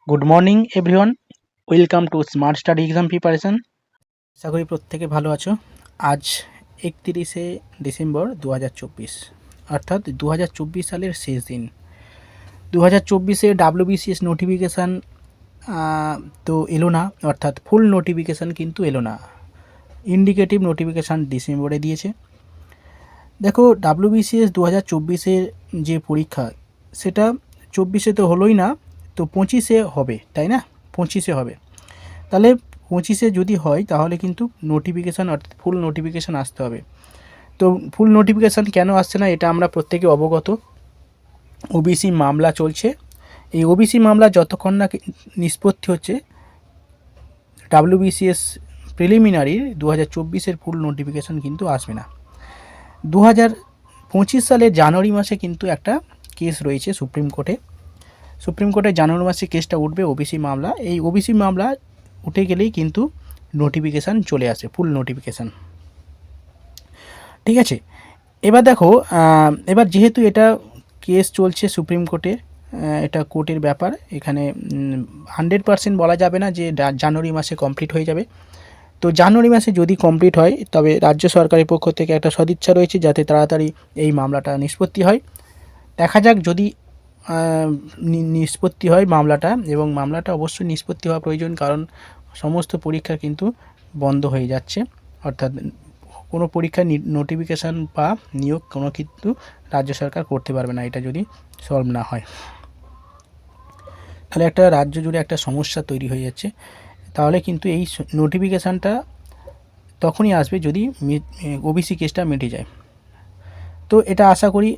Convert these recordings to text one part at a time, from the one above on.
Good morning everyone, welcome to smart study exam preparation. আশা করি প্রত্যেকে ভালো আছো। আজ 31শে ডিসেম্বর 2024, অর্থাৎ 2024 সালের শেষ দিন। 2024-এ WBCS নোটিফিকেশান তো এলো না, অর্থাৎ ফুল নোটিফিকেশান কিন্তু এলো না। ইন্ডিকেটিভ নোটিফিকেশান ডিসেম্বরে দিয়েছে। দেখো, WBCS 2024-এর যে পরীক্ষা সেটা 24-এ তো হলোই না, তো 25-এ হবে, তাই না? 25-এ হবে। তাহলে 25-এ যদি হয় তাহলে কিন্তু নোটিফিকেশান, অর্থাৎ ফুল নোটিফিকেশান আসতে হবে। তো ফুল নোটিফিকেশান কেন আসছে না এটা আমরা প্রত্যেকে অবগত। ওবিসি মামলা চলছে। এই ওবিসি মামলা যতক্ষণ না নিষ্পত্তি হচ্ছে, WBCS প্রিলিমিনারি 2024-এর ফুল নোটিফিকেশান কিন্তু আসবে না। 2025 সালের জানুয়ারি মাসে কিন্তু একটা কেস রয়েছে সুপ্রিম কোর্টে জানুয়ারি মাসে কেসটা উঠবে, ওবিসি মামলা। এই ওবিসি মামলা উঠে গেলেই কিন্তু নোটিফিকেশান চলে আসে, ফুল নোটিফিকেশান। ঠিক আছে, এবার দেখো, এবার যেহেতু এটা কেস চলছে সুপ্রিম কোর্টে, এটা কোর্টের ব্যাপার, এখানে 100% বলা যাবে না যে জানুয়ারি মাসে কমপ্লিট হয়ে যাবে। তো জানুয়ারি মাসে যদি কমপ্লিট হয় তবে রাজ্য সরকারের পক্ষ থেকে একটা সদিচ্ছা রয়েছে যাতে তাড়াতাড়ি এই মামলাটা নিষ্পত্তি হয়। দেখা যাক যদি নিষ্পত্তি হয় মামলাটা, এবং মামলাটা অবশ্যই নিষ্পত্তি হওয়া প্রয়োজন, কারণ সমস্ত পরীক্ষা কিন্তু বন্ধ হয়ে যাচ্ছে, অর্থাৎ কোনো পরীক্ষার নোটিফিকেশান বা নিয়োগ কোনো কিন্তু রাজ্য সরকার করতে পারবে না, এটা যদি সলভ না হয়। তাহলে একটা রাজ্য জুড়ে একটা সমস্যা তৈরি হয়ে যাচ্ছে। তাহলে কিন্তু এই নোটিফিকেশানটা তখনই আসবে যদি ওবিসি কেসটা মিটে যায়। তো এটা আশা করি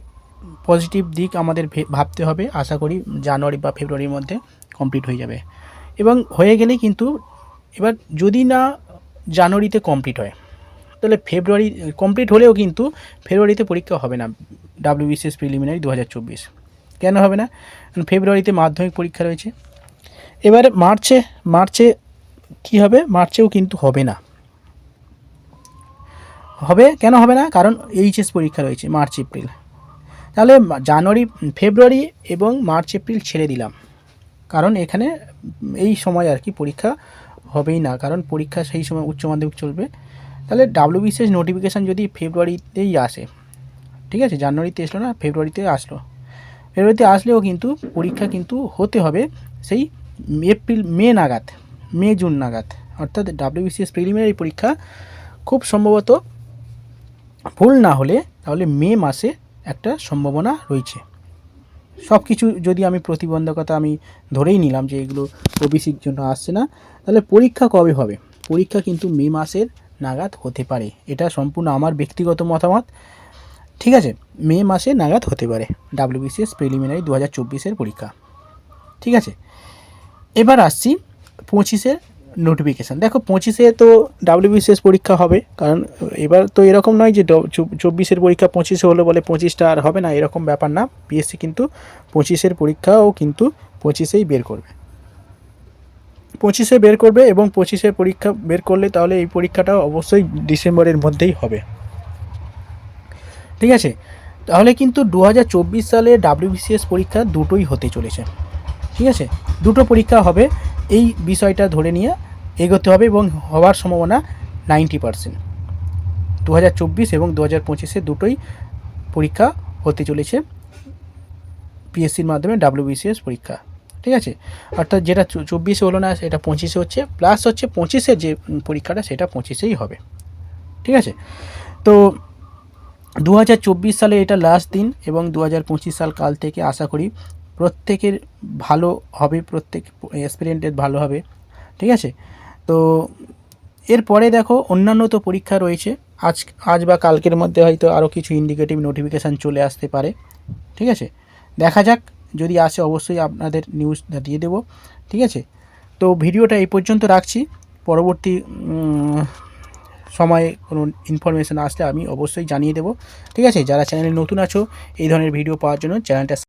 পজিটিভ দিক আমাদের ভাবতে হবে। আশা করি জানুয়ারি বা ফেব্রুয়ারির মধ্যে কমপ্লিট হয়ে যাবে, এবং হয়ে গেলেই কিন্তু এবার যদি না জানুয়ারিতে কমপ্লিট হয় তাহলে ফেব্রুয়ারি কমপ্লিট হলেও কিন্তু ফেব্রুয়ারিতে পরীক্ষা হবে না WBCS প্রিলিমিনারি 2024। কেন হবে না? ফেব্রুয়ারিতে মাধ্যমিক পরীক্ষা রয়েছে। এবারে মার্চে কি হবে? মার্চেও কিন্তু হবে না। হবে কেন হবে না? কারণ এইচএস পরীক্ষা রয়েছে মার্চ এপ্রিল। তাহলে ফেব্রুয়ারি এবং মার্চ এপ্রিল ছেড়ে দিলাম, কারণ এখানে এই সময় আর কি পরীক্ষা হবেই না, কারণ পরীক্ষা সেই সময় উচ্চ মাধ্যমিক চলবে। তাহলে WBCS নোটিফিকেশান যদি ফেব্রুয়ারিতেই আসে, ঠিক আছে, জানুয়ারিতে আসলো না, ফেব্রুয়ারিতে ফেব্রুয়ারিতে আসলেও কিন্তু পরীক্ষা কিন্তু হতে হবে সেই মে জুন নাগাদ, অর্থাৎ WBCS প্রিলিমিনারি পরীক্ষা খুব সম্ভবত ভুল না হলে তাহলে মে মাসে একটা সম্ভাবনা রয়েছে। সব কিছু যদি আমি প্রতিবন্ধকতা আমি ধরেই নিলাম যে এগুলো ওবিসির জন্য আসছে না, তাহলে পরীক্ষা কবে হবে? পরীক্ষা কিন্তু মে মাসের নাগাদ হতে পারে। এটা সম্পূর্ণ আমার ব্যক্তিগত মতামত, ঠিক আছে? মে মাসে নাগাদ হতে পারে WBCS প্রিলিমিনারি 2024-এর পরীক্ষা, ঠিক আছে? এবার আসছি 25-এর নোটিফিকেশান। দেখো, 25-এ তো WBCS পরীক্ষা হবে, কারণ এবার তো এরকম নয় যে 24-এর পরীক্ষা 25-এ হলো বলে 25টা আর হবে না, এরকম ব্যাপার না। পিএসসি কিন্তু 25-এর পরীক্ষাও কিন্তু 25-এই বের করবে, 25-এ বের করবে, এবং 25-এর পরীক্ষা বের করলে তাহলে এই পরীক্ষাটা অবশ্যই ডিসেম্বরের মধ্যেই হবে, ঠিক আছে? তাহলে কিন্তু 2024 সালে WBCS পরীক্ষা দুটোই হতে চলেছে, ঠিক আছে? দুটো পরীক্ষা হবে, এই বিষয়টা ধরে নিয়ে এগোতে হবে, এবং হওয়ার সম্ভাবনা 90%। 2024 এবং 2025-এ দুটোই পরীক্ষা হতে চলেছে পিএসসির মাধ্যমে WBCS পরীক্ষা, ঠিক আছে? অর্থাৎ যেটা 24-এ হলো না সেটা 25-এ হচ্ছে, প্লাস হচ্ছে 25-এর যে পরীক্ষাটা সেটা 25-এই হবে, ঠিক আছে? তো 2024 সালে এটা লাস্ট দিন, এবং 2025 সাল কাল থেকে আশা করি প্রত্যেকের ভালো হবে, প্রত্যেক অ্যাসপিরেন্টের ভালো হবে, ঠিক আছে? তো এরপরে দেখো অন্যান্য তো পরীক্ষা রয়েছে, আজ বা কালকের মধ্যে হয়তো আরও কিছু ইন্ডিকেটিভ নোটিফিকেশান চলে আসতে পারে, ঠিক আছে? দেখা যাক, যদি আসে অবশ্যই আপনাদের নিউজ দিয়ে দেবো, ঠিক আছে? তো ভিডিওটা এই পর্যন্ত রাখছি। পরবর্তী সময়ে কোনো ইনফরমেশান আসলে আমি অবশ্যই জানিয়ে দেবো, ঠিক আছে? যারা চ্যানেলে নতুন আছো এই ধরনের ভিডিও পাওয়ার জন্য চ্যানেলটা